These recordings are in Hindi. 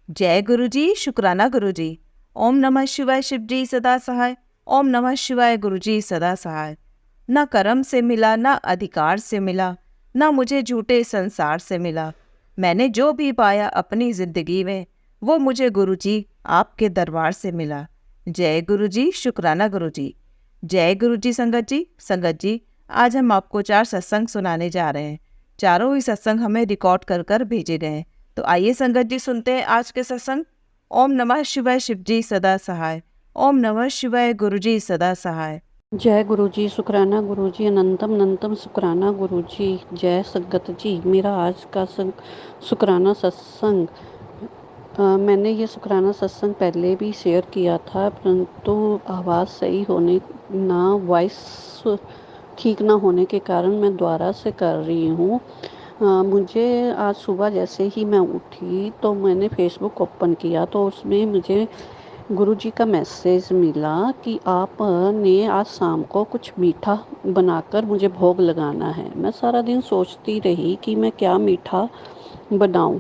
जय गुरु जी, शुक्राना गुरु जी। ओम नमः शिवाय शिव जी सदा सहाय। ओम नमः शिवाय गुरु जी सदा सहाय। न कर्म से मिला, न अधिकार से मिला, न मुझे झूठे संसार से मिला। मैंने जो भी पाया अपनी जिंदगी में, वो मुझे गुरु जी आपके दरबार से मिला। जय गुरु जी, शुक्राना गुरु जी। जय गुरु जी संगत जी। संगत जी, आज हम आपको 4 सत्संग सुनाने जा रहे हैं। चारों ही सत्संग हमें रिकॉर्ड कर कर भेजे गए हैं। तो आइए संगत जी सुनते हैं आज के सत्संग। ओम नमः शिवाय शिव जी सदा सहाय। ओम नमः शिवाय गुरु जी सदा सहाय। जय गुरु जी, शुक्राना गुरु जी, अनंतम अनंतम शुक्राना गुरु जी। जय संगत जी। मेरा आज का शुक्राना सत्संग, मैंने ये शुक्राना सत्संग पहले भी शेयर किया था, परंतु आवाज़ सही होने ना वॉइस ठीक ना होने के कारण मैं दोबारा से कर रही हूँ। मुझे आज सुबह जैसे ही मैं उठी तो मैंने फेसबुक ओपन किया तो उसमें मुझे गुरुजी का मैसेज मिला कि आपने आज शाम को कुछ मीठा बनाकर मुझे भोग लगाना है। मैं सारा दिन सोचती रही कि मैं क्या मीठा बनाऊं।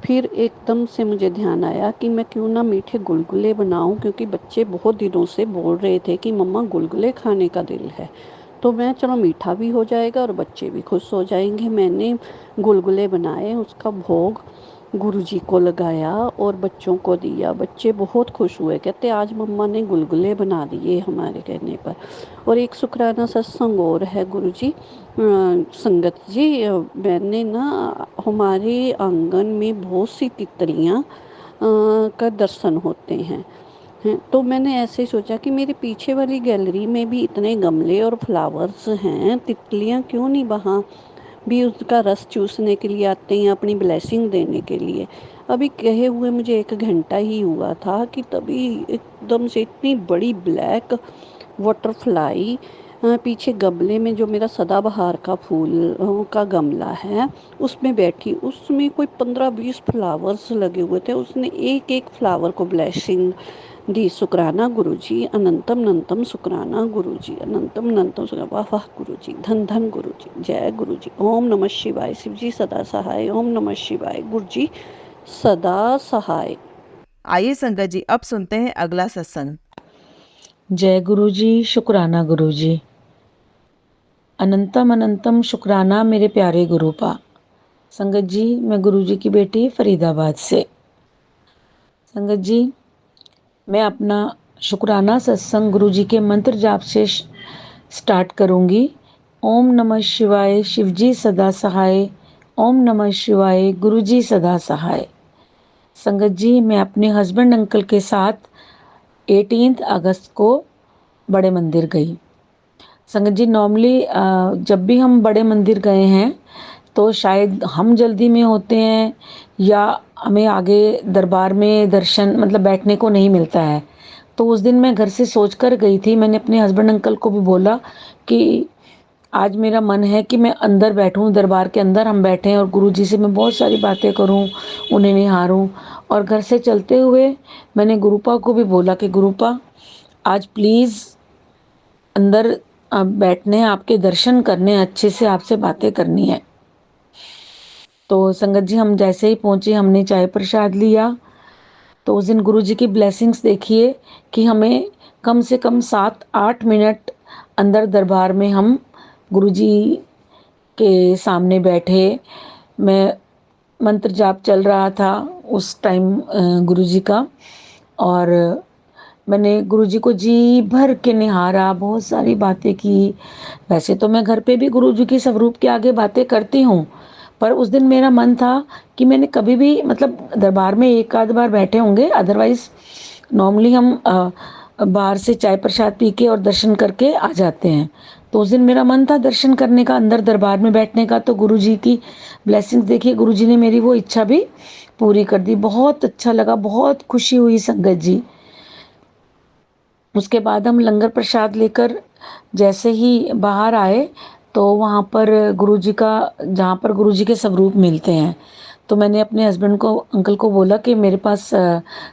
फिर एकदम से मुझे ध्यान आया कि मैं क्यों ना मीठे गुलगुले बनाऊं, क्योंकि बच्चे बहुत दिनों से बोल रहे थे कि मम्मा गुलगुले खाने का दिल है। तो मैं चलो मीठा भी हो जाएगा और बच्चे भी खुश हो जाएंगे। मैंने गुलगुले बनाए, उसका भोग गुरुजी को लगाया और बच्चों को दिया। बच्चे बहुत खुश हुए, कहते आज मम्मा ने गुलगुले बना दिए हमारे कहने पर। और एक शुक्राना सत्संग और है गुरुजी, संगत जी, मैंने ना हमारे आंगन में बहुत सी तितलियाँ का दर्शन होते हैं। तो मैंने ऐसे सोचा कि मेरे पीछे वाली गैलरी में भी इतने गमले और फ्लावर्स हैं, तितलियाँ क्यों नहीं वहाँ भी उसका रस चूसने के लिए आते हैं, अपनी ब्लेसिंग देने के लिए। अभी कहे हुए मुझे 1 घंटा ही हुआ था कि तभी एकदम से इतनी बड़ी ब्लैक बटरफ्लाई पीछे गमले में, जो मेरा सदाबहार का फूल का गमला है उसमें बैठी, उसमें कोई 15-20 फ्लावर्स लगे हुए थे। उसने एक एक फ्लावर को ब्लेसिंग दी। शुक्राना गुरुजी, अनंतम अनंतम शुक्राना गुरुजी, अनंतम अनंतम शुक्राना। वाह वाह गुरुजी, धन धन गुरुजी, जय गुरुजी। ओम नमः शिवाय शिव जी सदा सहाय। ओम नमः शिवाय गुरुजी सदा सहाय। आइए संगत जी, अब सुनते हैं अगला सत्संग। जय गुरु जी, शुक्राना गुरु जी। अनंतम अनंतम शुक्राना मेरे प्यारे गुरुपा। संगत जी, मैं गुरु जी की बेटी फरीदाबाद से। संगत जी, मैं अपना शुक्राना सत्संग गुरु जी के मंत्र जाप से स्टार्ट करूंगी। ओम नमः शिवाय शिव जी सदा सहाय। ओम नमः शिवाय गुरु जी सदा सहाय। संगत जी, मैं अपने हस्बैंड अंकल के साथ 18 अगस्त को बड़े मंदिर गई। संगत जी, नॉर्मली जब भी हम बड़े मंदिर गए हैं तो शायद हम जल्दी में होते हैं या हमें आगे दरबार में दर्शन मतलब बैठने को नहीं मिलता है। तो उस दिन मैं घर से सोच कर गई थी, मैंने अपने हस्बैंड अंकल को भी बोला कि आज मेरा मन है कि मैं अंदर बैठूं, दरबार के अंदर हम बैठें और गुरु जी से मैं बहुत सारी बातें करूं, उन्हें निहारूं। और घर से चलते हुए मैंने गुरुपा को भी बोला कि गुरुपा आज प्लीज़ अंदर बैठने, आपके दर्शन करने, अच्छे से आपसे बातें करनी है। तो संगत जी, हम जैसे ही पहुंचे हमने चाय प्रसाद लिया। तो उस दिन गुरु जी की ब्लेसिंग्स देखिए कि हमें कम से कम 7-8 मिनट अंदर दरबार में हम गुरु जी के सामने बैठे। मैं मंत्र जाप चल रहा था उस टाइम गुरु जी का, और मैंने गुरुजी को जी भर के निहारा, बहुत सारी बातें की। वैसे तो मैं घर पे भी गुरुजी की स्वरूप के आगे बातें करती हूँ, पर उस दिन मेरा मन था कि मैंने कभी भी मतलब दरबार में एक आध बार बैठे होंगे, अदरवाइज नॉर्मली हम बाहर से चाय प्रसाद पी के और दर्शन करके आ जाते हैं। तो उस दिन मेरा मन था दर्शन करने का, अंदर दरबार में बैठने का। तो गुरुजी की ब्लेसिंग्स देखिए, गुरुजी ने मेरी वो इच्छा भी पूरी कर दी। बहुत अच्छा लगा, बहुत खुशी हुई संगत जी। उसके बाद हम लंगर प्रसाद लेकर जैसे ही बाहर आए तो वहाँ पर गुरुजी का, जहाँ पर गुरुजी के स्वरूप मिलते हैं, तो मैंने अपने हस्बैंड को, अंकल को बोला कि मेरे पास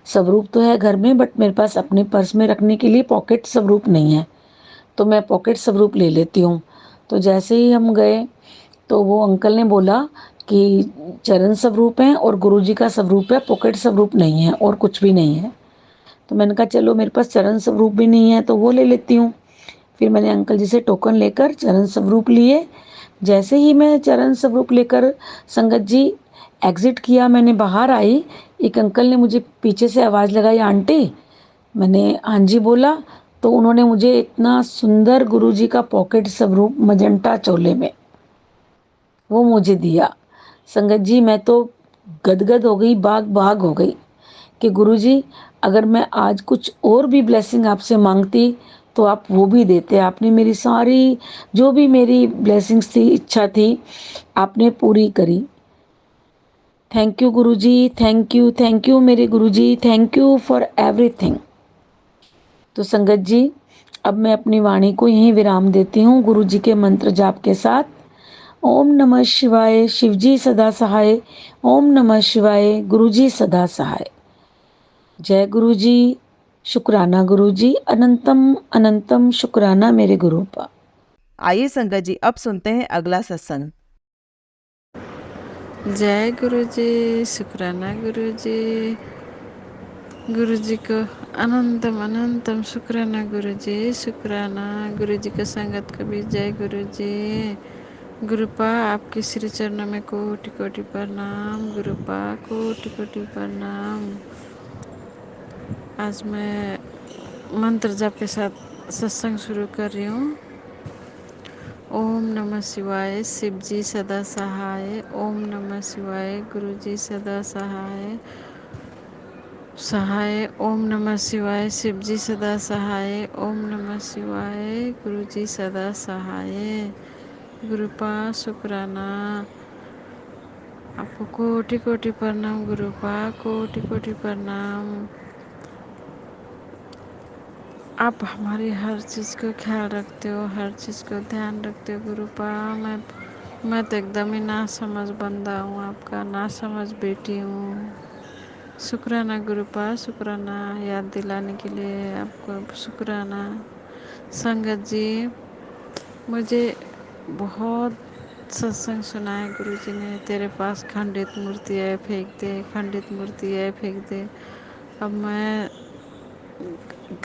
स्वरूप तो है घर में, बट मेरे पास अपने पर्स में रखने के लिए पॉकेट स्वरूप नहीं है, तो मैं पॉकेट स्वरूप ले लेती हूँ। तो जैसे ही हम गए तो वो अंकल ने बोला कि चरण स्वरूप हैं और गुरुजी का स्वरूप है, पॉकेट स्वरूप नहीं है और कुछ भी नहीं है। तो मैंने कहा चलो मेरे पास चरण स्वरूप भी नहीं है तो वो ले लेती हूँ। फिर मैंने अंकल जी से टोकन लेकर चरण स्वरूप लिए। जैसे ही मैं चरण स्वरूप लेकर संगत जी एग्जिट किया, मैंने बाहर आई, एक अंकल ने मुझे पीछे से आवाज़ लगाई, आंटी। मैंने हाँ जी बोला, तो उन्होंने मुझे इतना सुंदर गुरुजी का पॉकेट स्वरूप मजंटा चोले में वो मुझे दिया। संगत जी मैं तो गदगद हो गई, बाग बाग हो गई कि गुरुजी अगर मैं आज कुछ और भी ब्लेसिंग आपसे मांगती तो आप वो भी देते। आपने मेरी सारी जो भी मेरी ब्लेसिंग्स थी, इच्छा थी, आपने पूरी करी। Thank you Guruji, thank you मेरे गुरुजी, थैंक यू फॉर एवरीथिंग। तो संगत जी अब मैं अपनी वाणी को यहीं विराम देती हूँ गुरुजी के मंत्र जाप के साथ। ओम नमः शिवाय, शिवजी सदा सहाय। ओम नमः शिवाय, गुरुजी सदा सहाय। जय गुरुजी, शुक्राना गुरुजी, अनंतम अनंतम शुक्राना मेरे गुरुपा। आइए संगत जी अब सुनते हैं अगला सत्संग। जय गुरु जी, शुक्राना गुरु जी। गुरु जी को अनंतम अनंतम शुक्राना गुरु जी, शुक्राना गुरु जी का संगत कभी। जय गुरु जी। गुरुपा आपके श्री चरणों में कोटि कोटि प्रणाम। गुरुपा कोटि कोटि प्रणाम। आज मैं मंत्र जाप के साथ सत्संग शुरू कर रही हूँ। ओम नमः शिवाय, शिव जी सदा सहाय। ओम नमः शिवाय, गुरु जी सदा सहाय सहाय। ओम नमः शिवाय, शिव जी सदा सहाय। ओम नमः शिवाय, गुरु जी सदा सहाय। गुरुपा शुक्राना आपको कोटि कोटि प्रणाम। गुरुपा कोटि कोटि प्रणाम। आप हमारी हर चीज़ को ख्याल रखते हो, हर चीज़ को ध्यान रखते हो गुरुपा। मैं तो एकदम ही ना समझ बंदा हूँ, आपका ना समझ बेटी हूँ। शुक्राना गुरुपा, शुक्राना याद दिलाने के लिए आपको शुक्राना। संगत जी मुझे बहुत सत्संग सुना है गुरु जी ने। तेरे पास खंडित मूर्ति है, फेंक दे, खंडित मूर्ति है, फेंक दे। अब मैं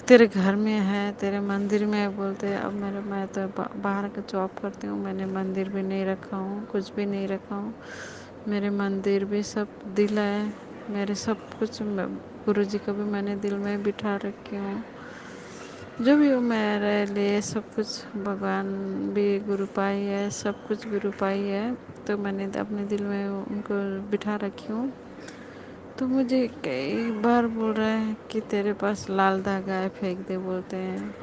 तेरे घर में है, तेरे मंदिर में है बोलते। अब मैं तो बाहर का जॉब करती हूँ, मैंने मंदिर भी नहीं रखा हूँ, कुछ भी नहीं रखा हूँ। मेरे मंदिर भी सब दिल है, मेरे सब कुछ गुरु जी को भी मैंने दिल में बिठा रखी हूँ। जो भी हो मेरे लिए सब कुछ भगवान भी गुरु पाई है, सब कुछ गुरु पाई है। तो मैंने अपने दिल में उनको बिठा रखी हूँ। तो मुझे कई बार बोल रहे हैं कि तेरे पास लाल धागा है, फेंक दे बोलते हैं।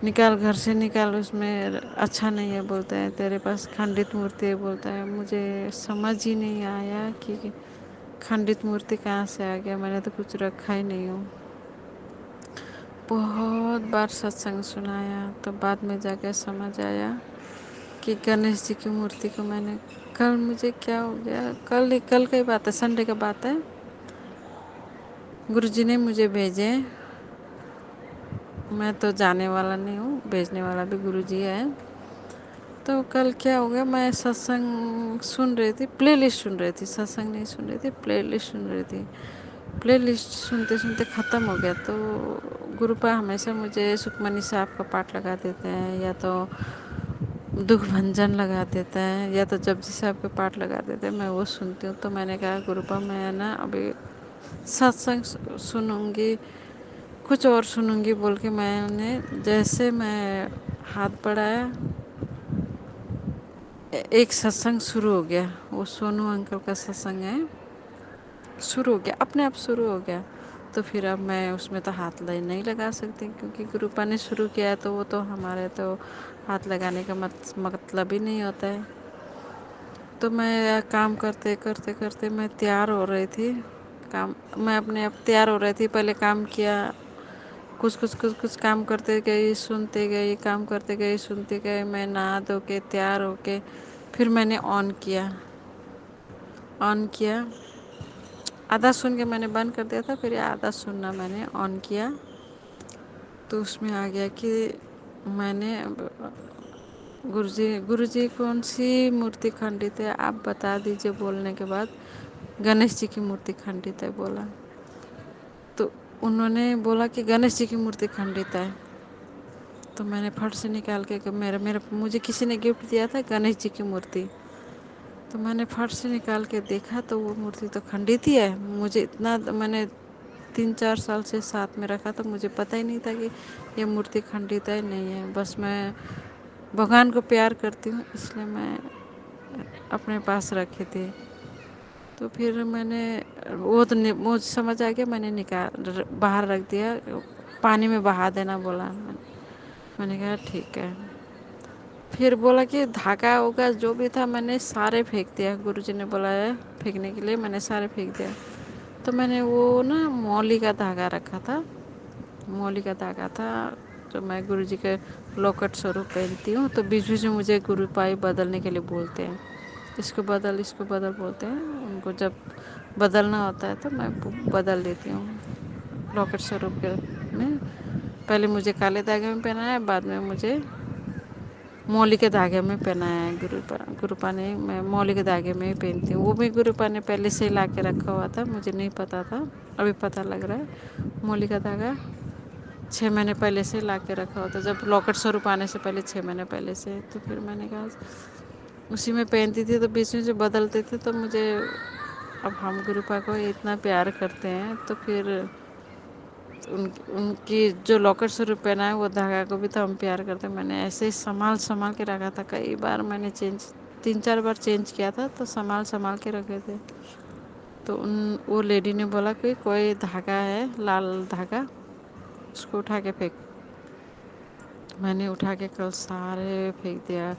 निकाल, घर से निकाल, उसमें अच्छा नहीं है बोलते हैं। तेरे पास खंडित मूर्ति है बोलता है। मुझे समझ ही नहीं आया कि खंडित मूर्ति कहाँ से आ गया। मैंने तो कुछ रखा ही नहीं हूँ। बहुत बार सत्संग सुनाया तो बाद में जाकर समझ आया कि गणेश जी की मूर्ति को मैंने कल, मुझे क्या हो गया, कल की बात है, संडे का बात है। गुरुजी ने मुझे भेजे, मैं तो जाने वाला नहीं हूँ, भेजने वाला भी गुरुजी है। तो कल क्या हो गया, मैं सत्संग सुन रही थी, प्लेलिस्ट सुन रही थी, सत्संग नहीं सुन रही थी, प्लेलिस्ट सुन रही थी। प्लेलिस्ट सुनते सुनते ख़त्म हो गया। तो गुरुपा हमेशा मुझे सुखमनी साहब का पाठ लगा देते हैं, या तो दुख भंजन लगा देते हैं, या तो जपजी साहब के पाठ लगा देते हैं। मैं वो सुनती हूँ। तो मैंने कहा गुरुपा मैं ना अभी सत्संग सुनूंगी, कुछ और सुनूंगी बोल के मैंने जैसे मैं हाथ बढ़ाया, एक सत्संग शुरू हो गया। वो सोनू अंकल का सत्संग है, शुरू हो गया, अपने आप शुरू हो गया। तो फिर अब मैं उसमें तो हाथ नहीं लगा सकती, क्योंकि गुरुपा ने शुरू किया है। तो वो तो हमारे तो हाथ लगाने का मतलब ही नहीं होता है। तो मैं काम करते करते करते मैं तैयार हो रही थी, काम मैं अपने आप तैयार हो रही थी। पहले काम किया, कुछ काम करते गई, सुनते गई, काम करते गई, सुनते गए। मैं नहा धो के तैयार होके फिर मैंने ऑन किया, आधा सुन के मैंने बंद कर दिया था। फिर आधा सुनना मैंने ऑन किया, तो उसमें आ गया कि मैंने गुरुजी कौन सी मूर्ति खंडित है आप बता दीजिए। बोलने के बाद गणेश जी की मूर्ति खंडित है बोला। तो उन्होंने बोला कि गणेश जी की मूर्ति खंडित है। तो मैंने फट से निकाल के मुझे किसी ने गिफ्ट दिया था गणेश जी की मूर्ति। तो मैंने फट से निकाल के देखा तो वो मूर्ति तो खंडित ही है। मुझे इतना मैंने 3-4 साल से साथ में रखा तो मुझे पता ही नहीं था कि ये मूर्ति खंडित है नहीं है। बस मैं भगवान को प्यार करती हूँ इसलिए मैं अपने पास रखे थे। तो फिर मैंने वो तो मुझे समझ आ गया, मैंने बाहर रख दिया, पानी में बहा देना बोला। मैंने कहा ठीक है। फिर बोला कि धागा होगा जो भी था मैंने सारे फेंक दिया। गुरुजी ने बोला है फेंकने के लिए, मैंने सारे फेंक दिया। तो मैंने वो ना मौली का धागा रखा था, मौली का धागा था जो मैं गुरुजी के लॉकेट स्वरूप पहनती हूँ। तो बीच बीच में मुझे गुरुपाई बदलने के लिए बोलते हैं, इसको बदल बोलते हैं। उनको जब बदलना होता है तो मैं बदल देती हूँ लॉकेट स्वरूप के में। पहले मुझे काले धागे में पहनाया, बाद में मुझे मौली के धागे में पहनाया है गुरुपा ने। मैं मौली के धागे में ही पहनती हूँ। वो भी गुरुपा ने पहले से ला के रखा हुआ था, मुझे नहीं पता था, अभी पता लग रहा है। मौली का धागा 6 महीने पहले से ला के रखा हुआ था, जब लॉकेट स्वरूप आने से पहले 6 महीने पहले से। तो फिर मैंने कहा उसी में पहनती थी, तो बीच में जो बदलते थे तो मुझे, अब हम गुरुपा को इतना प्यार करते हैं तो फिर उनकी जो लॉकेट स्वरूप पहना है वो धागा को भी तो हम प्यार करते हैं। मैंने ऐसे ही संभाल के रखा था। कई बार मैंने 3-4 बार चेंज किया था, तो संभाल के रखे थे। तो वो लेडी ने बोला कि कोई धागा है लाल धागा, उसको उठा के फेंक। मैंने उठा के कल सारे फेंक दिया।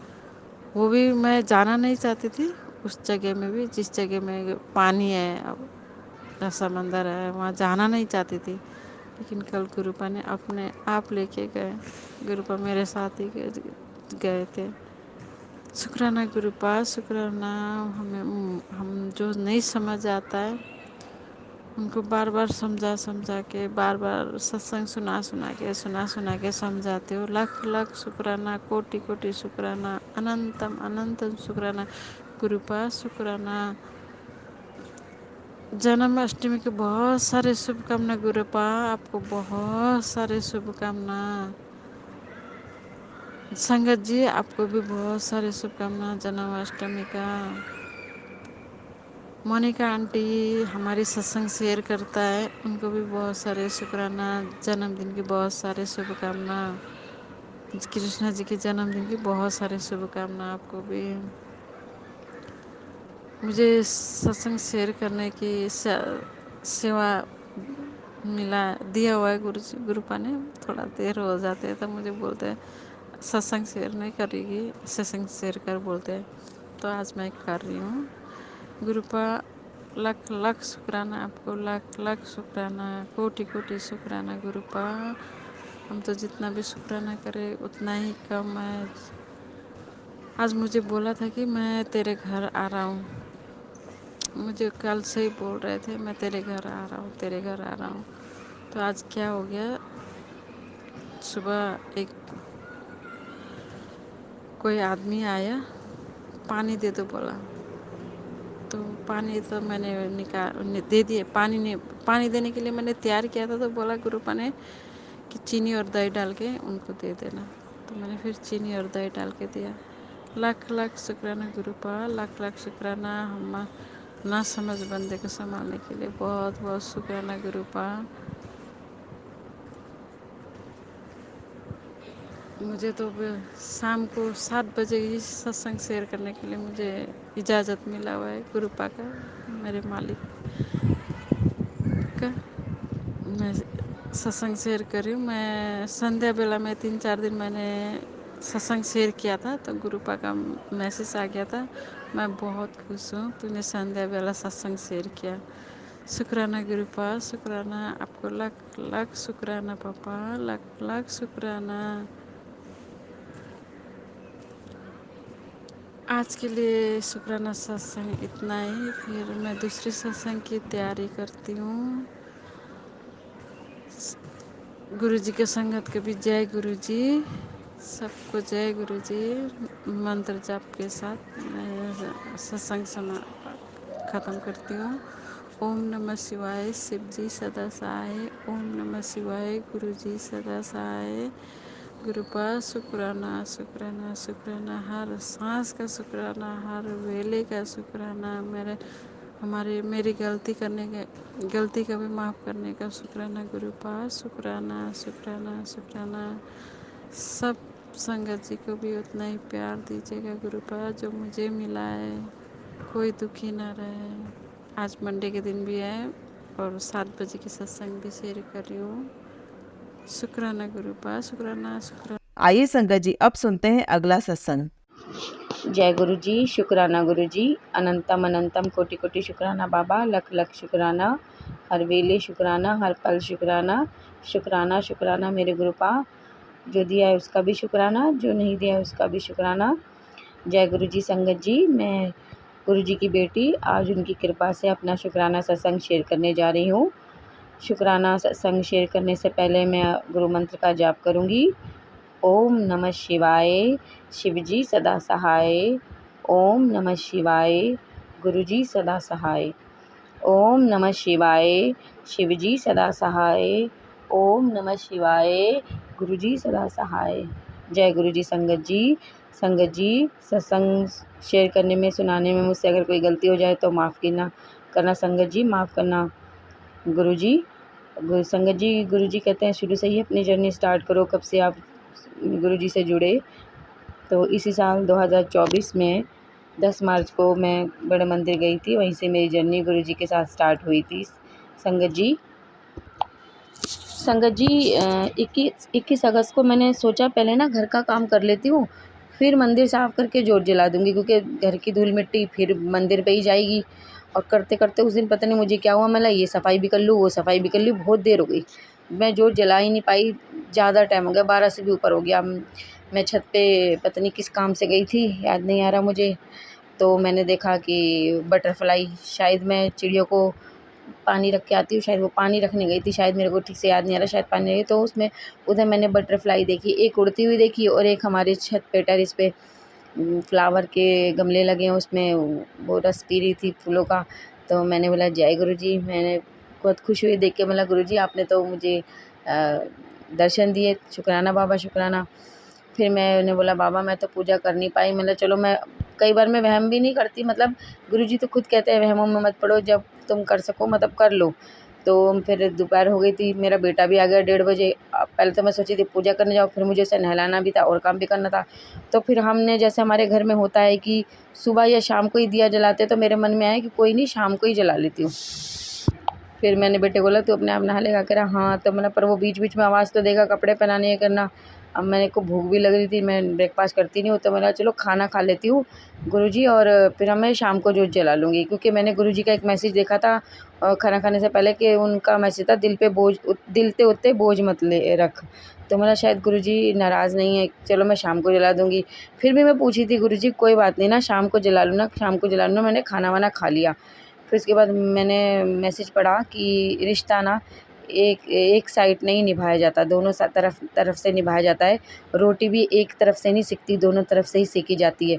वो भी मैं जाना नहीं चाहती थी उस जगह में भी, जिस जगह में पानी है अब समंदर है वहाँ जाना नहीं चाहती थी। लेकिन कल गुरुपा ने अपने आप लेके गए। गुरुपा मेरे साथ ही गए थे। शुक्राना गुरुपा, शुक्राना। हम जो नहीं समझ आता है उनको बार बार समझा के, बार बार सत्संग सुना के समझाते हो। लाख लाख शुक्राना, कोटि कोटि शुक्राना, अनंतम अनंतम शुक्राना गुरुपा, शुक्राना। जन्माष्टमी के बहुत सारे शुभकामना गुरुपा, आपको बहुत सारे शुभकामना। संगत जी आपको भी बहुत सारे शुभकामना जन्माष्टमी का। मोनिका आंटी हमारी सत्संग शेयर करता है, उनको भी बहुत सारे शुक्राना। जन्मदिन की बहुत सारे शुभकामना। कृष्णा जी के जन्मदिन की बहुत सारे शुभकामना आपको भी। मुझे सत्संग शेयर करने की सेवा दिया हुआ है गुरुपा ने। थोड़ा देर हो जाते हैं तो मुझे बोलते हैं सत्संग शेयर नहीं करेगी, सत्संग शेयर कर बोलते हैं, तो आज मैं कर रही हूँ। गुरुपा लाख लाख शुक्राना आपको, लाख लाख शुक्राना, कोटि कोटि शुक्राना गुरुपा। हम तो जितना भी शुक्राना करें उतना ही कम है। आज मुझे बोला था कि मैं तेरे घर आ रहा हूँ, मुझे कल से ही बोल रहे थे मैं तेरे घर आ रहा हूँ, तेरे घर आ रहा हूँ। तो आज क्या हो गया, सुबह एक कोई आदमी आया, पानी दे दो बोला। तो पानी तो मैंने दे दिए। पानी देने के लिए मैंने तैयार किया था, तो बोला गुरुपा ने कि चीनी और दही डाल के उनको दे देना। तो मैंने फिर चीनी और दही डाल के दिया। लाख लाख शुक्राना गुरुपा, लाख लाख शुक्राना। हम ना समझ बंदे को संभालने के लिए बहुत बहुत शुक्राना गुरुपा। मुझे तो शाम को 7 बजे ही सत्संग शेयर करने के लिए मुझे इजाज़त मिला हुआ है गुरुपा का, मेरे मालिक का। मैं सत्संग शेयर कर रही हूँ। मैं संध्या बेला में 3-4 दिन मैंने सत्संग शेयर किया था, तो गुरुपा का मैसेज आ गया था, मैं बहुत खुश हूँ तूने संध्या बेला सत्संग शेयर किया। शुक्राना गुरुपा, शुक्राना आपको, लाख लाख शुक्राना पापा, लाख लाख शुक्राना। आज के लिए शुक्राना सत्संग इतना ही। फिर मैं दूसरी सत्संग की तैयारी करती हूँ। गुरु जी के संगत के भी जय गुरु जी, सबको जय गुरु जी। मंत्र जाप के साथ मैं सत्संग सुना ख़त्म करती हूँ। ओम नमः शिवाय, शिव जी सदा सहाय। ओम नमः शिवाय, गुरु जी सदा सहाय। गुरुपा शुक्राना शुक्राना शुक्राना, हर सांस का शुक्राना, हर वेले का शुक्राना, मेरी गलती का भी माफ़ करने का शुक्राना। गुरुपा शुक्राना शुक्राना शुक्राना। सब संगत जी को भी उतना ही प्यार दीजिएगा गुरुपा जो मुझे मिला है। कोई दुखी ना रहे। आज मंडे के दिन भी है और 7 बजे की सत्संग भी शेयर कर रही हूँ। शुक्राना गुरुपा, शुक्राना शुक्राना। आइए संगत जी, अब सुनते हैं अगला सत्संग। जय गुरु जी, शुक्राना गुरु जी, अनंतम अनंतम कोटि कोटि शुक्राना बाबा, लख लख शुक्राना, हर वेले शुक्राना, हर पल शुक्राना, शुक्राना शुक्राना मेरे गुरुपा, जो दिया है उसका भी शुक्राना, जो नहीं दिया है उसका भी शुक्राना। जय गुरु जी संगत जी, मैं गुरु जी की बेटी आज उनकी कृपा से अपना शुक्राना सत्संग शेयर करने जा रही हूँ। शुक्राना सत्संग शेयर करने से पहले मैं गुरु मंत्र का जाप करूँगी। ओम नमः शिवाय, शिवजी सदा सहाय। ओम नमः शिवाय, गुरुजी सदा सहाय। ओम नमः शिवाय, शिवजी सदा सहाय। ओम नमः शिवाय, गुरुजी सदा सहाय। जय गुरु जी संगत जी। संगत जी, सत्संग शेयर करने में, सुनाने में मुझसे अगर कोई गलती हो जाए तो माफ़ करना संगत जी, माफ़ करना गुरु जी। संगत जी, गुरु जी कहते हैं शुरू से ही अपनी जर्नी स्टार्ट करो। कब से आप गुरु जी से जुड़े? तो इसी साल 2024 में 10 मार्च को मैं बड़े मंदिर गई थी, वहीं से मेरी जर्नी गुरु जी के साथ स्टार्ट हुई थी। संगत जी 21 अगस्त को मैंने सोचा पहले ना घर का काम कर लेती हूँ, फिर मंदिर साफ़ करके जोत जला दूँगी, क्योंकि घर की धूल मिट्टी फिर मंदिर पे ही जाएगी। और करते करते उस दिन पता नहीं मुझे क्या हुआ, मैं ये सफाई भी कर लूँ, वो सफाई भी कर लूँ, बहुत देर हो गई, मैं जोत जला ही नहीं पाई। ज़्यादा टाइम हो गया, 12 से भी ऊपर हो गया। मैं छत पे पता नहीं किस काम से गई थी, याद नहीं आ रहा मुझे। तो मैंने देखा कि बटरफ्लाई, शायद मैं चिड़ियों को पानी रख के आती हूँ, शायद वो पानी रखने गई थी, शायद मेरे को ठीक से याद नहीं आ रहा, शायद पानी रही, तो उसमें उधर मैंने बटरफ्लाई देखी, एक उड़ती हुई देखी और एक हमारे छत पे टेरिस पे फ्लावर के गमले लगे हैं, उसमें वो रस पी रही थी फूलों का। तो मैंने बोला जय गुरु जी, मैंने बहुत खुश हुई देख के, बोला गुरु जी आपने तो मुझे दर्शन दिए, शुक्राना बाबा शुक्राना। फिर मैंने बोला बाबा मैं तो पूजा कर नहीं पाई, मतलब चलो मैं कई बार मैं वहम भी नहीं करती, मतलब गुरुजी तो खुद कहते हैं वहमों में मत पड़ो, जब तुम कर सको मतलब कर लो। तो फिर दोपहर हो गई थी, मेरा बेटा भी आ गया 1:30 बजे। पहले तो मैं सोची थी पूजा करने जाओ, फिर मुझे उसे नहलाना भी था और काम भी करना था। तो फिर हमने, जैसे हमारे घर में होता है कि सुबह या शाम को ही दिया जलाते, तो मेरे मन में आया कि कोई नहीं शाम को ही जला लेती हूँ। फिर मैंने बेटे को बोला तू अपने आप नहा लेगा, कह रहा हाँ। तो मतलब पर वो बीच बीच में आवाज़ तो देगा, कपड़े पहनाने ये करना। अब मेरे को भूख भी लग रही थी, मैं ब्रेकफास्ट करती नहीं हूँ, तो मैंने चलो खाना खा लेती हूँ गुरुजी, और फिर मैं शाम को जोत जला लूँगी। क्योंकि मैंने गुरुजी का एक मैसेज देखा था खाना खाने से पहले, कि उनका मैसेज था दिल ते उत्ते बोझ मत ले रख। तो मेरा शायद गुरुजी नाराज़ नहीं है, चलो मैं शाम को जला दूँगी। फिर भी मैं पूछी थी गुरुजी कोई बात नहीं ना, शाम को जला लूँ ना, शाम को जला लूँ ना। मैंने खाना वाना खा लिया। फिर उसके बाद मैंने मैसेज पढ़ा कि रिश्ता ना एक साइड नहीं निभाया जाता, दोनों तरफ से निभाया जाता है। रोटी भी एक तरफ से नहीं सिकती, दोनों तरफ से ही सेकी जाती है।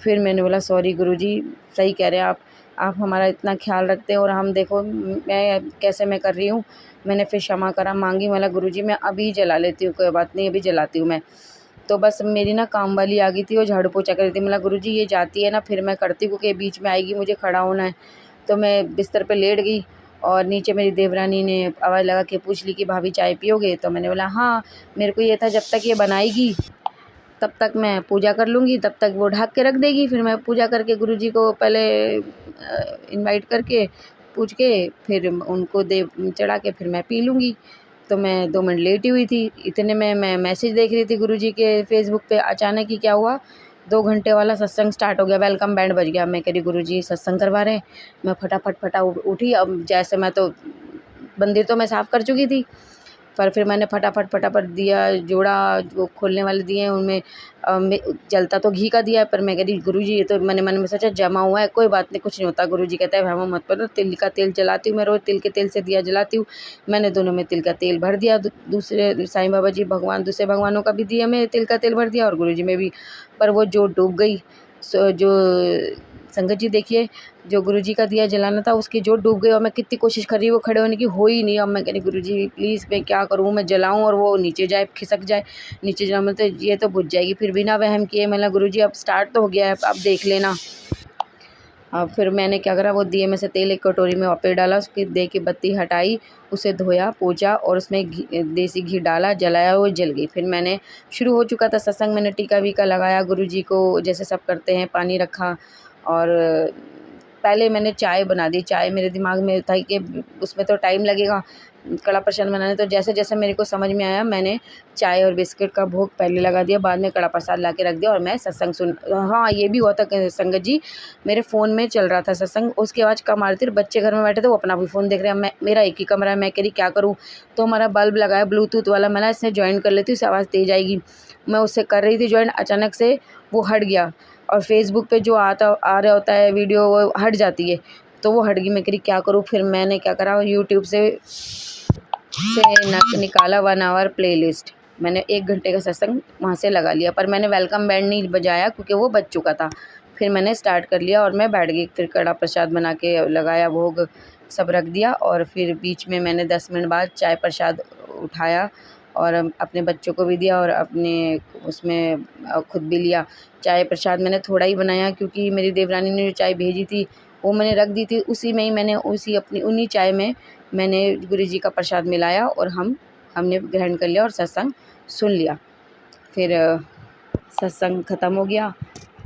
फिर मैंने बोला सॉरी गुरुजी, सही कह रहे हैं आप हमारा इतना ख्याल रखते हैं, और हम देखो मैं कैसे मैं कर रही हूँ। मैंने फिर क्षमा करा मांगी, बोला गुरुजी मैं अभी जला लेती हूँ, कोई बात नहीं अभी जलाती हूँ मैं। तो बस मेरी ना काम वाली आ गई थी, वो झाड़ू पोछा कर रही थी। बोला गुरुजी ये जाती है ना फिर मैं करती हूँ, क्योंकि बीच में आएगी, मुझे खड़ा होना है। तो मैं बिस्तर पे लेट गई, और नीचे मेरी देवरानी ने आवाज़ लगा के पूछ ली कि भाभी चाय पियोगे? तो मैंने बोला हाँ। मेरे को ये था जब तक ये बनाएगी तब तक मैं पूजा कर लूँगी, तब तक वो ढक के रख देगी, फिर मैं पूजा करके गुरुजी को पहले इनवाइट करके पूछ के फिर उनको दे चढ़ा के फिर मैं पी लूँगी। तो मैं 2 मिनट लेटी हुई थी, इतने में मैं मैसेज देख रही थी गुरुजी के फेसबुक पे। अचानक ही क्या हुआ, 2 घंटे वाला सत्संग स्टार्ट हो गया, वेलकम बैंड बज गया। मैं कह रही गुरुजी सत्संग करवा रहे हैं। मैं फटाफट उठी। अब जैसे मैं तो मंदिर तो मैं साफ़ कर चुकी थी, पर फिर मैंने फटाफट दिया जोड़ा, जो खोलने वाले दिए हैं उनमें जलता तो घी का दिया है, पर मैं कह रही गुरुजी ये तो मैंने मन में सोचा जमा हुआ है, कोई बात नहीं, कुछ नहीं होता। गुरुजी कहता है भ्रम मत करो, तिल का तेल जलाती हूँ मैं, रोज़ तिल के तेल से दिया जलाती हूँ। मैंने दोनों में तिल का तेल भर दिया, दूसरे साईं बाबा जी भगवान, दूसरे भगवानों का भी दिया मैं तिल का तेल भर दिया, और गुरुजी में भी। पर वो जोत डूब गई। जो संगत जी देखिए, जो गुरुजी का दिया जलाना था उसकी जोत डूब गई, और मैं कितनी कोशिश कर रही हूँ वो खड़े होने की, हो ही नहीं। अब मैं कह रही गुरुजी प्लीज़ मैं क्या करूँ, मैं जलाऊँ और वो नीचे जाए, खिसक जाए, नीचे जाए, मतलब ये तो बुझ जाएगी। फिर बिना वहम किए मैंने गुरुजी अब स्टार्ट तो हो गया है, अब देख लेना। अब फिर मैंने क्या करा, वो दिए में से तेल एक कटोरी में वापस डाला, उसकी दे की बत्ती हटाई, उसे धोया पोंछा और उसमें देसी घी डाला, जलाया, वो जल गई। फिर मैंने शुरू हो चुका था सत्संग, मैंने टीका वीका लगाया गुरुजी को जैसे सब करते हैं, पानी रखा, और पहले मैंने चाय बना दी। चाय मेरे दिमाग में था कि उसमें तो टाइम लगेगा कड़ा प्रसाद बनाने, तो जैसे जैसे मेरे को समझ में आया मैंने चाय और बिस्किट का भोग पहले लगा दिया, बाद में कड़ा प्रसाद ला के रख दिया, और मैं सत्संग सुन। हाँ ये भी हुआ था कि संगत जी, मेरे फ़ोन में चल रहा था सत्संग, उसकी आवाज़ कम आ रही थी, बच्चे घर में बैठे थे वो अपना भी फ़ोन देख रहे हैं। मेरा एक ही कमरा है, मैं कह रही क्या करूँ, तो हमारा बल्ब लगाया ब्लूटूथ वाला, मैंने इससे ज्वाइन कर लेती हूँ, इससे आवाज़ तेज आएगी। मैं उससे कर रही थी ज्वाइन, अचानक से वो हट गया, और फेसबुक पे जो आ रहा होता है वीडियो वो हट जाती है, तो वो हट गई। मैं कह रही क्या करूँ, फिर मैंने क्या करा, यूट्यूब से निकाला 1 आवर प्लेलिस्ट, मैंने 1 घंटे का सत्संग वहाँ से लगा लिया, पर मैंने वेलकम बैंड नहीं बजाया क्योंकि वो बज चुका था। फिर मैंने स्टार्ट कर लिया और मैं बैठ गई, फिर कड़ा प्रसाद बना के लगाया, भोग सब रख दिया, और फिर बीच में मैंने 10 मिनट बाद चाय प्रसाद उठाया और अपने बच्चों को भी दिया, और अपने उसमें खुद भी लिया। चाय प्रसाद मैंने थोड़ा ही बनाया क्योंकि मेरी देवरानी ने जो चाय भेजी थी वो मैंने रख दी थी, उसी में ही मैंने उन्हीं चाय में मैंने गुरुजी का प्रसाद मिलाया, और हमने ग्रहण कर लिया और सत्संग सुन लिया। फिर सत्संग ख़त्म हो गया,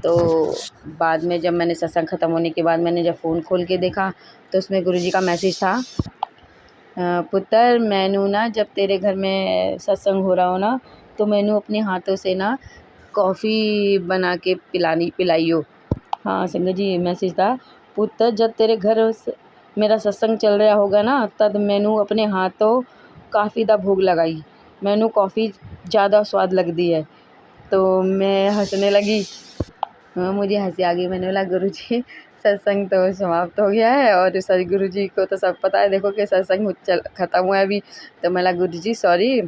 तो बाद में जब मैंने सत्संग ख़त्म होने के बाद मैंने जब फ़ोन खोल के देखा तो उसमें गुरुजी का मैसेज था, पुत्र मैनू ना जब तेरे घर में सत्संग हो रहा हो ना, तो मैनू अपने हाथों से ना कॉफ़ी बना के पिलाइयो। हाँ संगत जी मैसेज था, पुत्र जब तेरे घर मेरा सत्संग चल रहा होगा ना, तब मैनू अपने हाथों काफ़ी दा भोग लगाई, मैनू कॉफ़ी ज़्यादा स्वाद लगती है। तो मैं हंसने लगी, हाँ मुझे हंसी आ गई। मैंने बोला गुरुजी सत्संग तो समाप्त हो गया है, और सर गुरुजी को तो सब पता है देखो कि सत्संग ख़त्म हुआ है अभी। तो मैं बोला गुरुजी सॉरी,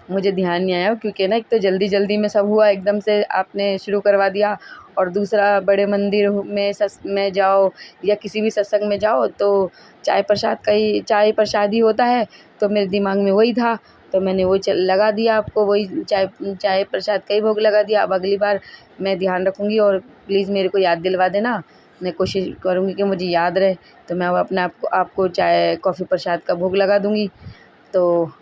मुझे ध्यान नहीं आया, क्योंकि ना एक तो जल्दी जल्दी में सब हुआ, एकदम से आपने शुरू करवा दिया, और दूसरा बड़े मंदिर में जाओ या किसी भी सत्संग में जाओ तो चाय प्रसाद ही होता है, तो मेरे दिमाग में वही था, तो मैंने वो लगा दिया आपको, वही चाय प्रसाद का ही भोग लगा दिया। अब अगली बार मैं ध्यान रखूँगी, और प्लीज़ मेरे को याद दिलवा देना, मैं कोशिश करूँगी कि मुझे याद रहे, तो मैं अब अपने आपको चाय कॉफ़ी प्रसाद का भोग लगा दूँगी। तो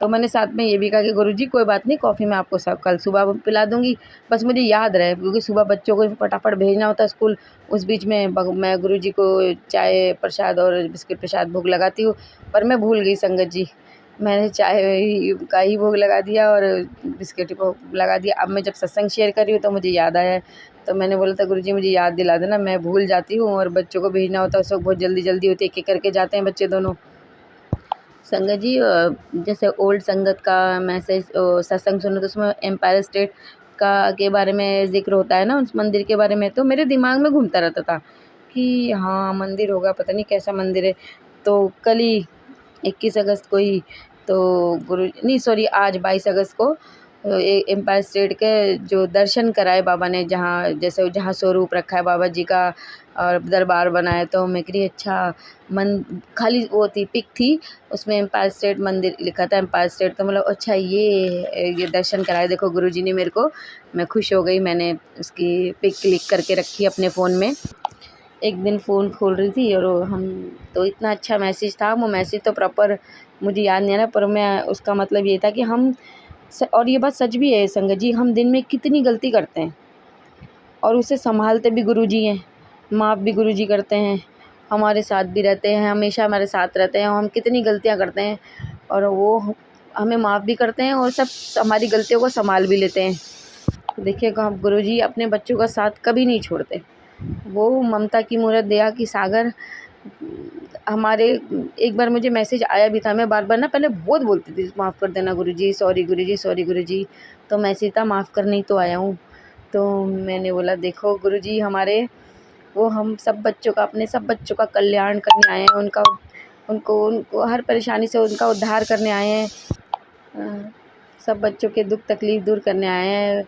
मैंने साथ में ये भी कहा कि गुरुजी कोई बात नहीं, कॉफ़ी मैं आपको कल सुबह पिला दूँगी, बस मुझे याद रहे, क्योंकि सुबह बच्चों को फटाफट भेजना होता है स्कूल, उस बीच में मैं गुरुजी को चाय प्रसाद और बिस्किट प्रसाद भोग लगाती हूँ। पर मैं भूल गई संगत जी, मैंने चाय का ही भोग लगा दिया और बिस्किट भोग लगा दिया। अब मैं जब सत्संग शेयर कर रही हूँ तो मुझे याद आया, तो मैंने बोला था गुरुजी मुझे याद दिला देना, मैं भूल जाती हूँ, और बच्चों को भेजना होता है उस वक्त बहुत जल्दी जल्दी होती है, एक एक करके जाते हैं बच्चे दोनों। संगत जी जैसे ओल्ड संगत का मैसेज सत्संग सुनो तो उसमें एम्पायर स्टेट के बारे में ज़िक्र होता है ना, उस मंदिर के बारे में, तो मेरे दिमाग में घूमता रहता था कि हाँ मंदिर होगा, पता नहीं कैसा मंदिर है। तो कल ही 21 अगस्त को ही तो आज 22 अगस्त को एम्पायर स्टेट के जो दर्शन कराए बाबा ने, जहाँ स्वरूप रखा है बाबा जी का और दरबार बनाया, तो मैं कह रही अच्छा खाली वो थी पिक थी, उसमें एम्पायर स्टेट मंदिर लिखा था, एम्पायर स्टेट, तो मतलब अच्छा ये दर्शन कराए देखो गुरुजी ने मेरे को, मैं खुश हो गई। मैंने उसकी पिक क्लिक करके रखी अपने फ़ोन में। एक दिन फ़ोन खोल रही थी और हम तो इतना अच्छा मैसेज था, वो मैसेज तो प्रॉपर मुझे याद नहीं आ रहा, पर मैं उसका मतलब ये था कि और ये बात सच भी है संगत जी, हम दिन में कितनी गलती करते हैं और उसे संभालते भी गुरुजी हैं, माफ़ भी गुरुजी करते हैं, हमारे साथ भी रहते हैं, हमेशा हमारे साथ रहते हैं, हम कितनी गलतियां करते हैं और वो हमें माफ़ भी करते हैं और सब हमारी गलतियों को संभाल भी लेते हैं। देखिएगा हम गुरुजी अपने बच्चों का साथ कभी नहीं छोड़ते, वो ममता की मूरत, दया की सागर, हमारे एक बार मुझे मैसेज आया भी था, मैं बार-बार ना पहले बहुत बोलती थी माफ़ कर देना गुरुजी, सॉरी गुरुजी, सॉरी गुरुजी। तो मैसेज था माफ़ करने ही तो आया हूँ। तो मैंने बोला देखो गुरुजी हमारे वो हम सब बच्चों का अपने सब बच्चों का कल्याण करने आए हैं, उनका उनको उनको हर परेशानी से उनका उद्धार करने आए हैं। सब बच्चों के दुख तकलीफ़ दूर करने आए हैं।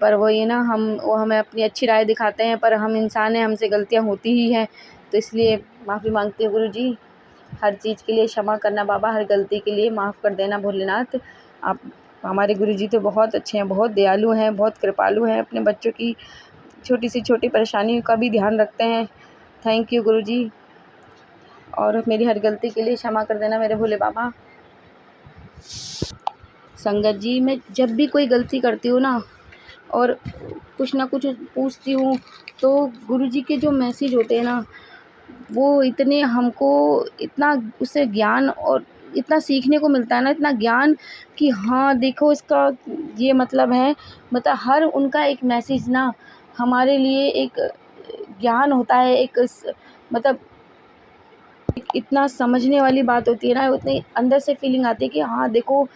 पर वो ये ना वो हमें अपनी अच्छी राह दिखाते हैं, पर हम इंसान हैं, हमसे गलतियाँ होती ही हैं। तो इसलिए माफ़ी मांगती हूँ गुरुजी, हर चीज़ के लिए क्षमा करना बाबा, हर गलती के लिए माफ़ कर देना भोलेनाथ। आप हमारे गुरुजी तो बहुत अच्छे हैं, बहुत दयालु हैं, बहुत कृपालु हैं, अपने बच्चों की छोटी से छोटी परेशानियों का भी ध्यान रखते हैं। थैंक यू गुरुजी, और मेरी हर गलती के लिए क्षमा कर देना मेरे भोले बाबा। संगत जी, मैं जब भी कोई गलती करती हूँ ना और कुछ ना कुछ पूछती हूँ, तो गुरुजी के जो मैसेज होते हैं ना, वो इतने हमको इतना उससे ज्ञान और इतना सीखने को मिलता है ना, इतना ज्ञान कि हाँ देखो इसका ये मतलब है। मतलब हर उनका एक मैसेज ना हमारे लिए एक ज्ञान होता है, मतलब इतना समझने वाली बात होती है ना, उतनी अंदर से फीलिंग आती है कि हाँ देखो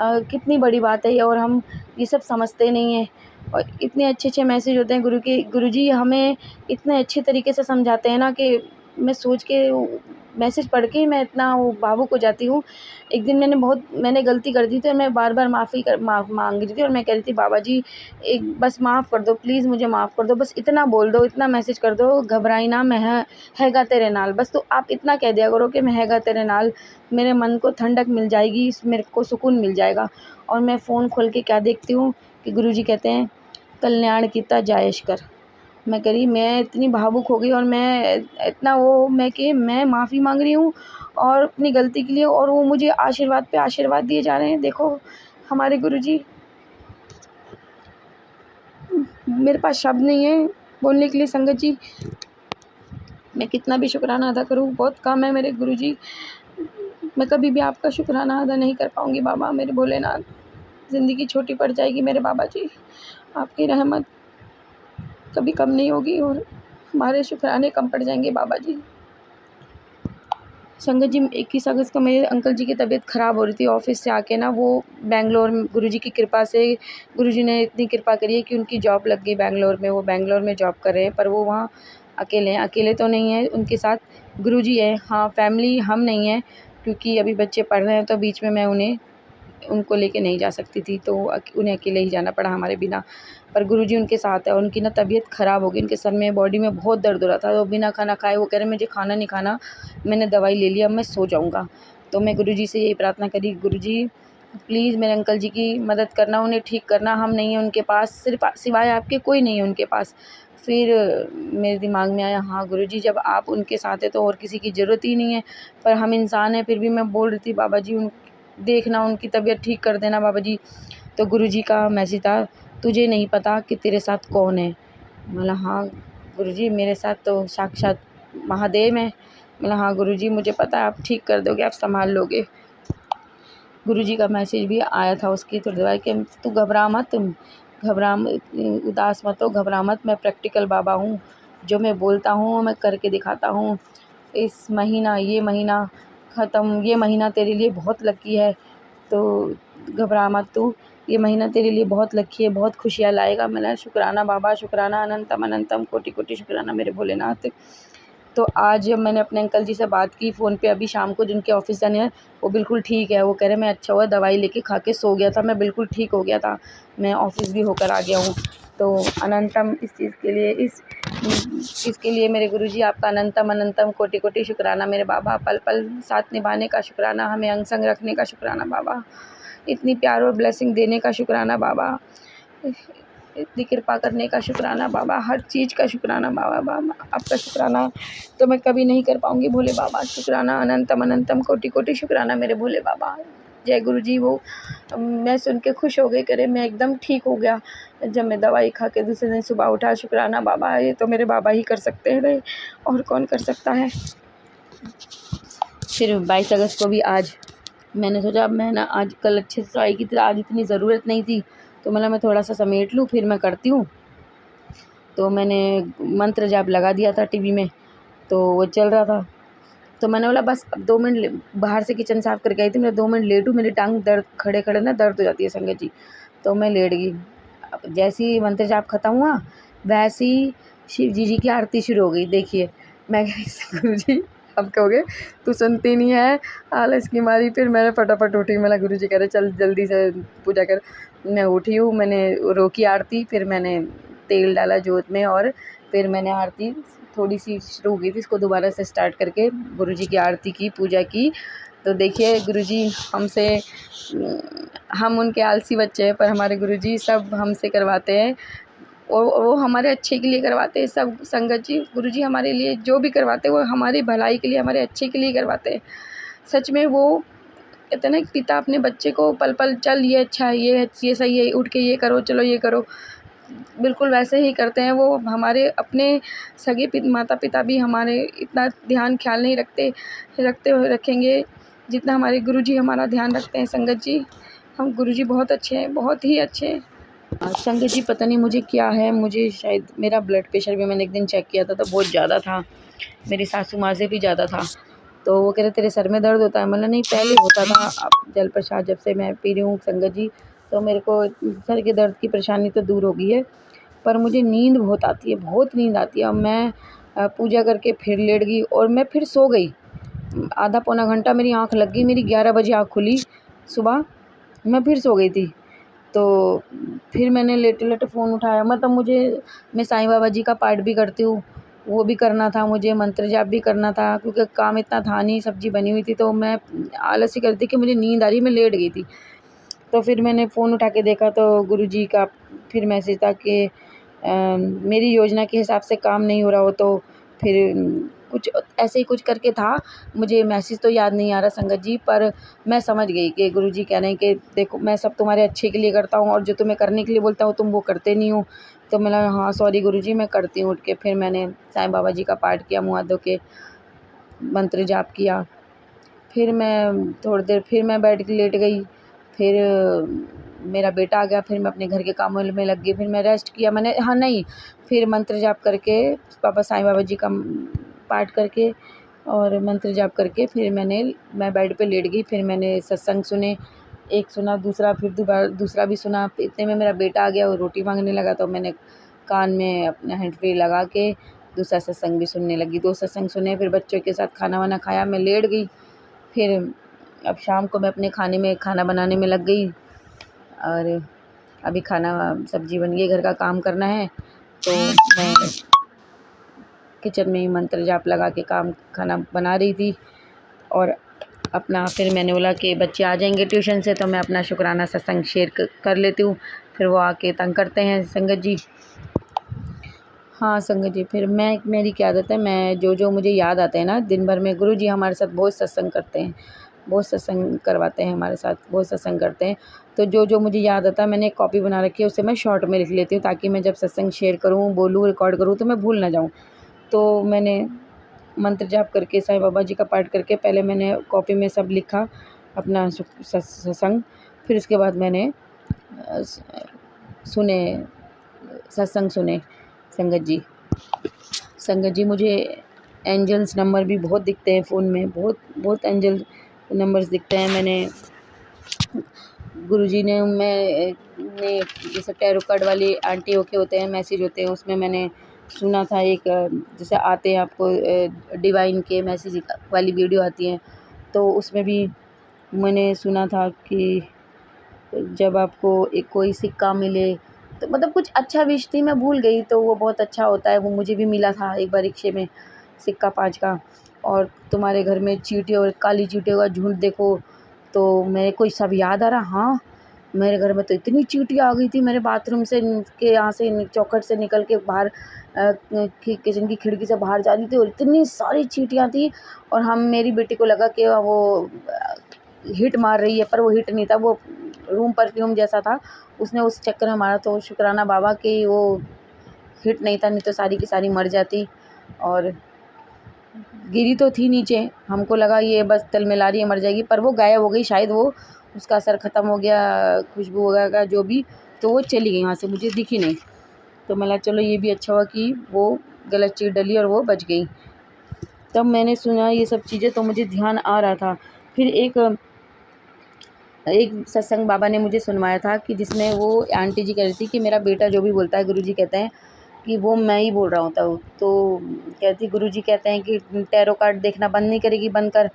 कितनी बड़ी बात है ये, और हम ये सब समझते नहीं हैं। और इतने अच्छे मैसेज होते हैं गुरुजी हमें इतने अच्छे तरीके से समझाते हैं ना कि मैं सोच के मैसेज पढ़ के ही मैं इतना वो भावुक हो जाती हूँ। एक दिन मैंने गलती कर दी थी और मैं बार-बार माफ़ माँग रही थी, और मैं कह रही थी बाबा जी एक बस माफ़ कर दो, प्लीज़ मुझे माफ़ कर दो, बस इतना बोल दो, इतना मैसेज कर दो, घबराई ना मैं हैगा तेरे नाल। बस तो आप इतना कह दिया करो कि मैं हैगा तेरे नाल, मेरे मन को ठंडक मिल जाएगी, मेरे को सुकून मिल जाएगा। और मैं फ़ोन खोल के क्या देखती हूँ कि गुरुजी कहते हैं कल्याण कीता जायश कर। मैं कह रही मैं इतनी भावुक हो गई, और मैं इतना मैं माफ़ी मांग रही हूँ और अपनी गलती के लिए, और वो मुझे आशीर्वाद पे आशीर्वाद दिए जा रहे हैं। देखो हमारे गुरुजी, मेरे पास शब्द नहीं है बोलने के लिए संगत जी, मैं कितना भी शुक्राना अदा करूँ बहुत कम है मेरे गुरुजी। मैं कभी भी आपका शुक्राना अदा नहीं कर पाऊँगी बाबा मेरे भोलेनाथ। ज़िंदगी छोटी पड़ जाएगी मेरे बाबा जी, आपकी रहमत कभी कम नहीं होगी और हमारे शुक्राने कम पड़ जाएंगे बाबा जी। संगत जी 21 अगस्त को मेरे अंकल जी की तबीयत ख़राब हो रही थी, ऑफिस से आके ना वो बेंगलोर में गुरुजी की कृपा से, गुरुजी ने इतनी कृपा करी है कि उनकी जॉब लग गई बेंगलोर में। वो बेंगलोर में जॉब कर रहे हैं, पर वो वहाँ अकेले हैं। अकेले तो नहीं हैं, उनके साथ गुरुजी है। हाँ फैमिली हम नहीं हैं, क्योंकि अभी बच्चे पढ़ रहे हैं तो बीच में मैं उनको लेके नहीं जा सकती थी, तो उन्हें अकेले ही जाना पड़ा हमारे बिना। पर गुरुजी उनके साथ है, और उनकी ना तबीयत ख़राब हो गई, उनके सर में बॉडी में बहुत दर्द हो रहा था, तो बिना खाना खाए वो कह रहे मुझे खाना नहीं खाना, मैंने दवाई ले लिया, अब मैं सो जाऊँगा। तो मैं गुरुजी से यही प्रार्थना करी, गुरुजी प्लीज़ मेरे अंकल जी की मदद करना, उन्हें ठीक करना, हम नहीं हैं उनके पास, सिर्फ सिवाय आपके कोई नहीं है उनके पास। फिर मेरे दिमाग में आया हाँ गुरुजी जब आप उनके साथ हैं तो और किसी की ज़रूरत ही नहीं है। पर हम इंसान हैं, फिर भी मैं बोल रही थी बाबा जी देखना उनकी तबीयत ठीक कर देना बाबा जी। तो गुरुजी का मैसेज था, तुझे नहीं पता कि तेरे साथ कौन है। बोला हाँ गुरुजी मेरे साथ तो साक्षात महादेव हैं। बोला हाँ गुरुजी मुझे पता है, आप ठीक कर दोगे, आप संभाल लोगे। गुरुजी का मैसेज भी आया था उसकी थोड़ी देर बाद कि तू घबरा मत, उदास मत हो, घबरा मत, मैं प्रैक्टिकल बाबा हूँ, जो मैं बोलता हूँ मैं करके दिखाता हूँ। इस महीना ये महीना ख़त्म, ये महीना तेरे लिए बहुत लकी है, तो घबरा मत तू, ये महीना तेरे लिए बहुत लकी है, बहुत खुशियाँ लाएगा। मैंने शुक्राना बाबा, शुक्राना अनंतम अनंतम कोटि कोटि शुक्राना मेरे भोलेनाथ। तो आज जब मैंने अपने अंकल जी से बात की फ़ोन पे अभी शाम को, जिनके ऑफिस जाने हैं, वो बिल्कुल ठीक है। वो कह रहे मैं अच्छा हुआ दवाई लेके खा के सो गया था, मैं बिल्कुल ठीक हो गया था, मैं ऑफिस भी होकर आ गया हूँ। तो अनंतम इस चीज़ के लिए इसके लिए मेरे गुरुजी आपका अनंतम अनंतम कोटि कोटि शुक्राना मेरे बाबा। पल पल साथ निभाने का शुक्राना, हमें अंग संग रखने का शुक्राना बाबा, इतनी प्यार और ब्लेसिंग देने का शुक्राना बाबा, इतनी कृपा करने का शुक्राना बाबा, हर चीज़ का शुक्राना बाबा। आपका शुक्राना तो मैं कभी नहीं कर पाऊँगी भोले बाबा। शुक्राना अनंतम अनंतम कोटि कोटि शुक्राना मेरे भोले बाबा। जय गुरुजी। वो मैं सुन के खुश हो गई, करे मैं एकदम ठीक हो गया जब मैं दवाई खा के दूसरे दिन सुबह उठा। शुक्राना बाबा, ये तो मेरे बाबा ही कर सकते हैं, और कौन कर सकता है। फिर 22 अगस्त को भी आज मैंने सोचा अब मैं ना आज कल अच्छे से दवाई की थी, आज इतनी ज़रूरत नहीं थी, तो मतलब मैं थोड़ा सा समेट लूँ फिर मैं करती हूँ। तो मैंने मंत्र जाप लगा दिया था टीवी में, तो वो चल रहा था। तो मैंने बोला बस अब 2 मिनट बाहर से किचन साफ़ करके आई थी, मैं 2 मिनट लेटूँ, मेरी टांग दर्द खड़े खड़े ना दर्द हो जाती है संगत जी। तो मैं लेट गई। अब जैसे ही मंत्र जाप ख़त्म हुआ, वैसे ही शिव जी की आरती शुरू हो गई। देखिए मैं कही गुरु जी अब कहोगे तू सुनती नहीं है, आलस की मारी। फिर मैंने फटाफट उठी, मैंने गुरु जी कह रहे चल जल्दी से पूजा कर। मैं उठी हूँ, मैंने रोकी आरती, फिर मैंने तेल डाला जोत में और फिर मैंने आरती थोड़ी सी शुरू हो गई थी, इसको दोबारा से स्टार्ट करके गुरुजी की आरती की, पूजा की। तो देखिए गुरुजी हमसे, हम उनके आलसी बच्चे हैं, पर हमारे गुरुजी सब हमसे करवाते हैं और वो हमारे अच्छे के लिए करवाते हैं सब। संगत जी गुरुजी हमारे लिए जो भी करवाते हैं वो हमारी भलाई के लिए, हमारे अच्छे के लिए करवाते हैं। सच में वो कहते हैं ना पिता अपने बच्चे को पल पल चल ये अच्छा है, ये सही है, उठ के ये करो, चलो ये करो, बिल्कुल वैसे ही करते हैं वो। हमारे अपने सगे माता पिता भी हमारे इतना ध्यान ख्याल नहीं रखेंगे जितना हमारे गुरुजी हमारा ध्यान रखते हैं। संगत जी हम गुरुजी बहुत अच्छे हैं, बहुत ही अच्छे हैं। संगत जी पता नहीं मुझे क्या है, मुझे शायद मेरा ब्लड प्रेशर भी मैंने एक दिन चेक किया था तो बहुत ज़्यादा था, मेरी सासू माँ से भी ज़्यादा था। तो वो कह रहे तेरे सर में दर्द होता है, मतलब नहीं पहले होता था, अब जल प्रसाद जब से मैं पी रही हूँ संगत जी तो मेरे को सर के दर्द की परेशानी तो दूर हो गई है, पर मुझे नींद बहुत आती है, बहुत नींद आती है। अब मैं पूजा करके फिर लेट गई और मैं फिर सो गई। आधा पौना घंटा मेरी आँख लग गई, मेरी 11 बजे आँख खुली सुबह, मैं फिर सो गई थी। तो फिर मैंने लेटे-लेटे फ़ोन उठाया, मतलब मैं साईं बाबा जी का पाठ भी करती हूँ, वो भी करना था मुझे, मंत्र जाप भी करना था क्योंकि काम इतना था नहीं, सब्ज़ी बनी हुई थी तो मैं आलस ही करती कि मुझे नींद आ रही है, मैं लेट गई थी। तो फिर मैंने फ़ोन उठा के देखा तो गुरुजी का फिर मैसेज था कि मेरी योजना के हिसाब से काम नहीं हो रहा हो, तो फिर कुछ ऐसे ही कुछ करके था, मुझे मैसेज तो याद नहीं आ रहा संगत जी, पर मैं समझ गई कि गुरुजी कह रहे हैं कि देखो मैं सब तुम्हारे अच्छे के लिए करता हूँ और जो तुम्हें करने के लिए बोलता हूँ तुम वो करते नहीं हो। तो मैंने हाँ सॉरी गुरुजी मैं करती हूँ। उठ के फिर मैंने साईं बाबा जी का पाठ किया, मुँह हाथ धो के मंत्र जाप किया। फिर मैं थोड़ी देर फिर मैं बेड के लेट गई, फिर मेरा बेटा आ गया, फिर मैं अपने घर के कामों में लग गई, फिर मैं रेस्ट किया मैंने, हाँ नहीं, फिर मंत्र जाप करके बाबा साईं बाबा जी का पाठ करके और मंत्र जाप करके फिर मैं बेड पे लेट गई। फिर मैंने सत्संग सुने, एक सुना, दूसरा, फिर दूसरा भी सुना। इतने में मेरा बेटा आ गया, वो रोटी मांगने लगा तो मैंने कान में अपना हैंड फ्री लगा के दूसरा सत्संग भी सुनने लगी। 2 सत्संग सुने, फिर बच्चों के साथ खाना वाना खाया, मैं लेट गई। फिर अब शाम को मैं अपने खाना बनाने में लग गई और अभी सब्ज़ी बन गई, घर का काम करना है तो मैं किचन में ही मंत्र जाप लगा के खाना बना रही थी। और अपना फिर मैंने बोला कि बच्चे आ जाएंगे ट्यूशन से तो मैं अपना शुक्राना सत्संग शेयर कर लेती हूँ, फिर वो आके तंग करते हैं संगत जी। हाँ संगत जी, फिर मेरी क्या आदत है, मैं जो मुझे याद आता है ना दिन भर में, गुरु जी हमारे साथ बहुत सत्संग करते हैं, बहुत सत्संग करवाते हैं हमारे साथ, बहुत सत्संग करते हैं। तो जो मुझे याद आता है मैंने एक कॉपी बना रखी है, उससे मैं शॉर्ट में लिख लेती हूँ ताकि मैं जब सत्संग शेयर करूँ, बोलूँ, रिकॉर्ड करूँ तो मैं भूल ना जाऊँ। तो मैंने मंत्र जाप करके साईं बाबा जी का पाठ करके पहले मैंने कॉपी में सब लिखा अपना सत्संग, फिर उसके बाद मैंने सत्संग सुने संगत जी मुझे एंजल्स नंबर भी बहुत दिखते हैं फ़ोन में, बहुत एंजल नंबर्स दिखते हैं। मैंने गुरुजी ने जैसे टैरो कार्ड वाली आंटियों के होते हैं, मैसेज होते हैं, उसमें मैंने सुना था एक जैसे आते हैं आपको डिवाइन के मैसेज वाली वीडियो आती है, तो उसमें भी मैंने सुना था कि जब आपको एक कोई सिक्का मिले तो मतलब कुछ अच्छा विश थी, मैं भूल गई, तो वो बहुत अच्छा होता है, वो मुझे भी मिला था एक बार रिक्शे में सिक्का 5 का। और तुम्हारे घर में चींटियों और काली चींटियों का झुंड देखो, तो मेरे को सब याद आ रहा। हाँ मेरे घर में तो इतनी चींटियाँ आ गई थी, मेरे बाथरूम से के यहाँ से चौखट से निकल के बाहर किचन की खिड़की से बाहर जा रही थी और इतनी सारी चींटियाँ थी। और मेरी बेटी को लगा कि वो हिट मार रही है, पर वो हिट नहीं था, वो रूम परफ्यूम जैसा था, उसने उस चक्कर में मारा। तो शुक्राना बाबा कि वो हिट नहीं था, नहीं तो सारी की सारी मर जाती। और गिरी तो थी नीचे, हमको लगा ये बस तिलमिला रही है मर जाएगी, पर वो गायब हो गई, शायद वो उसका असर ख़त्म हो गया, खुशबू वगैरह जो भी, तो वो चली गई वहाँ से, मुझे दिखी नहीं। तो मैं चलो ये भी अच्छा हुआ कि वो गलत चीज़ डली और वो बच गई। तब मैंने सुना ये सब चीज़ें, तो मुझे ध्यान आ रहा था। फिर एक सत्संग बाबा ने मुझे सुनवाया था कि जिसमें वो आंटी जी कह रही थी कि मेरा बेटा जो भी बोलता है गुरुजी कहते हैं कि वो मैं ही बोल रहा होता हूँ। तो कहती गुरुजी कहते हैं कि टैरो कार्ड देखना बंद नहीं करेगी, बंद कर।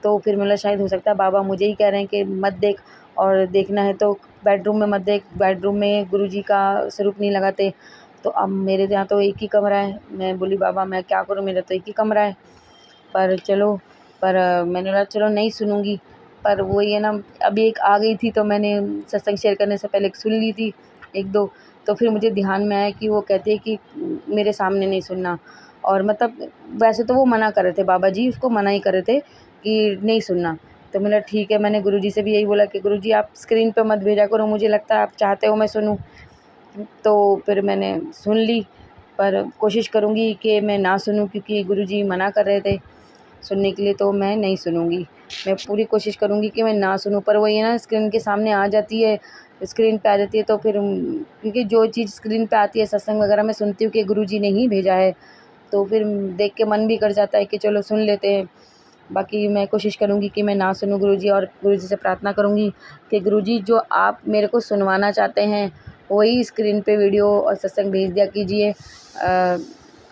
तो फिर मतलब शायद हो सकता है बाबा मुझे ही कह रहे हैं कि मत देख, और देखना है तो बेडरूम में मत देख, बेडरूम में गुरुजी का स्वरूप नहीं लगाते। तो अब मेरे यहाँ तो एक ही कमरा है। मैं बोली बाबा मैं क्या करूँ, मेरा तो एक ही कमरा है। पर चलो, मैंने बोला चलो नहीं सुनूंगी। पर वही है ना, अभी एक आ गई थी तो मैंने सत्संग शेयर करने से पहले एक सुन ली थी, एक दो। तो फिर मुझे ध्यान में आया कि वो कहते हैं कि मेरे सामने नहीं सुनना। और मतलब वैसे तो वो मना कर रहे थे, बाबा जी उसको मना ही कर रहे थे कि नहीं सुनना। तो मैंने ठीक है, मैंने गुरुजी से भी यही बोला कि गुरुजी आप स्क्रीन पे मत भेजा करो, मुझे लगता है आप चाहते हो मैं सुनूं। तो फिर मैंने सुन ली, पर कोशिश करूँगी कि मैं ना सुनूं, क्योंकि गुरुजी मना कर रहे थे सुनने के लिए, तो मैं नहीं सुनूंगी। मैं पूरी कोशिश करूँगी कि मैं ना सुनूं। पर वही है ना, स्क्रीन के सामने आ जाती है, स्क्रीन पे आ जाती है, तो फिर क्योंकि जो चीज़ स्क्रीन पे आती है सत्संग वगैरह में सुनती हूँ कि गुरुजी ने ही भेजा है, तो फिर देख के मन भी कर जाता है कि चलो सुन लेते हैं। बाकी मैं कोशिश करूँगी कि मैं ना सुनूं गुरुजी, और गुरुजी से प्रार्थना करूँगी कि गुरुजी जो आप मेरे को सुनवाना चाहते हैं वही स्क्रीन पे वीडियो और सत्संग भेज दिया कीजिए।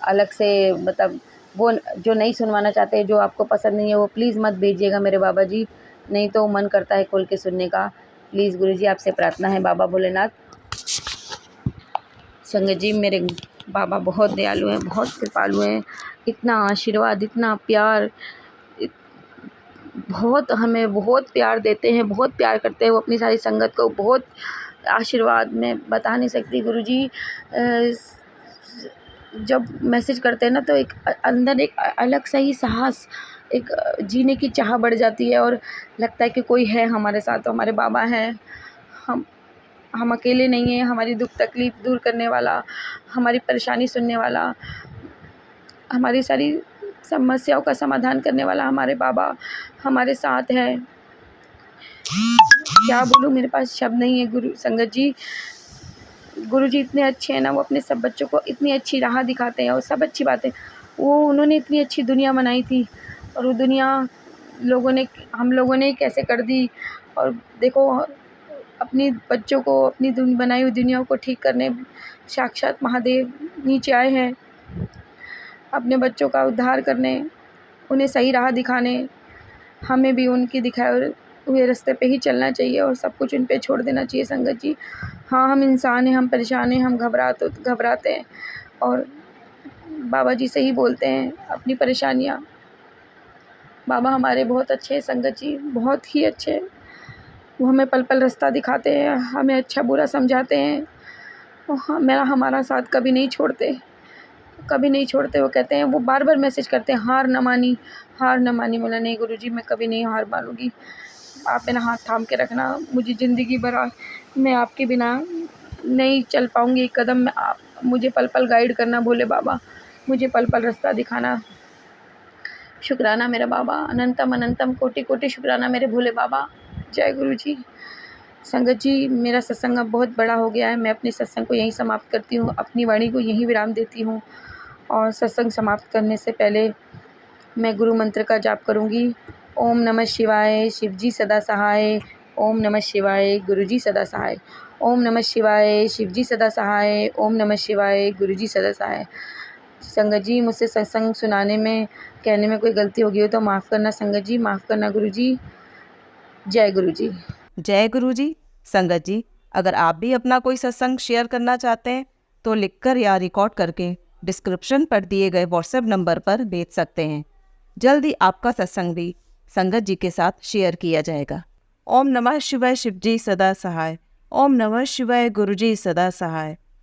अलग से मतलब वो जो नहीं सुनवाना चाहते, जो आपको पसंद नहीं है, वो प्लीज़ मत भेजिएगा मेरे बाबा जी, नहीं तो मन करता है खोल के सुनने का। प्लीज़ गुरुजी आपसे प्रार्थना है बाबा भोलेनाथ। संगत जी मेरे बाबा बहुत दयालु हैं, बहुत कृपालु हैं। इतना आशीर्वाद, इतना प्यार, बहुत हमें बहुत प्यार देते हैं, बहुत प्यार करते हैं वो अपनी सारी संगत को, बहुत आशीर्वाद मैं बता नहीं सकती। गुरुजी जब मैसेज करते हैं ना तो एक अंदर एक अलग सा ही साहस, एक जीने की चाह बढ़ जाती है, और लगता है कि कोई है हमारे साथ, तो हमारे बाबा हैं, हम अकेले नहीं हैं। हमारी दुख तकलीफ़ दूर करने वाला, हमारी परेशानी सुनने वाला, हमारी सारी समस्याओं का समाधान करने वाला हमारे बाबा हमारे साथ है। क्या बोलूँ, मेरे पास शब्द नहीं है। गुरु संगत जी, गुरुजी इतने अच्छे हैं ना, वो अपने सब बच्चों को इतनी अच्छी राह दिखाते हैं, और सब अच्छी बातें। वो उन्होंने इतनी अच्छी दुनिया बनाई थी, और वो दुनिया हम लोगों ने कैसे कर दी। और देखो अपनी बच्चों को, अपनी बनाई हुई दुनिया को ठीक करने साक्षात महादेव नीचे आए हैं, अपने बच्चों का उद्धार करने, उन्हें सही राह दिखाने। हमें भी उनकी दिखाए हुए रास्ते पे ही चलना चाहिए, और सब कुछ उन पे छोड़ देना चाहिए संगत जी। हाँ, हम इंसान हैं, हम परेशान हैं, हम घबराते हैं, और बाबा जी से ही बोलते हैं अपनी परेशानियाँ। बाबा हमारे बहुत अच्छे हैं संगत जी, बहुत ही अच्छे। वो हमें पल पल रास्ता दिखाते हैं, हमें अच्छा बुरा समझाते हैं, और हमारा साथ कभी नहीं छोड़ते, कभी नहीं छोड़ते। वो कहते हैं, वो बार बार मैसेज करते हैं, हार न मानी, हार न मानी। बोला नहीं गुरुजी, मैं कभी नहीं हार मानूंगी। आप मेरा हाथ थाम के रखना, मुझे ज़िंदगी भर मैं आपके बिना नहीं चल पाऊंगी एक कदम में। आप मुझे पल पल गाइड करना भोले बाबा, मुझे पल पल रास्ता दिखाना। शुक्राना मेरा बाबा, अनंतम अनंतम कोटि कोटि शुक्राना मेरे भोले बाबा। जय गुरु जी। संगत जी, मेरा सत्संग अब बहुत बड़ा हो गया है। मैं अपने सत्संग को यहीं समाप्त करती हूँ, अपनी वाणी को यहीं विराम देती हूँ। और सत्संग समाप्त करने से पहले मैं गुरु मंत्र का जाप करूँगी। ओम नमः शिवाय, शिव जी सदा सहाय। ओम नमः शिवाय, गुरु जी सदा सहाय। ओम नमः शिवाय, शिव जी सदा सहाय। ओम नमः शिवाय, गुरु जी सदा सहाय। संगत जी, मुझसे सत्संग सुनाने में, कहने में कोई गलती हो गई हो तो माफ़ करना संगत जी, माफ़ करना गुरु जी। जय गुरु जी। जय गुरु जी। संगत जी, अगर आप भी अपना कोई सत्संग शेयर करना चाहते हैं तो लिखकर या रिकॉर्ड करके डिस्क्रिप्शन पर दिए गए व्हाट्सएप नंबर पर भेज सकते हैं। जल्दी आपका सत्संग भी संगत जी के साथ शेयर किया जाएगा। ओम नमः शिवाय, शिव जी सदा सहाय। ओम नमः शिवाय, गुरु जी सदा सहाय।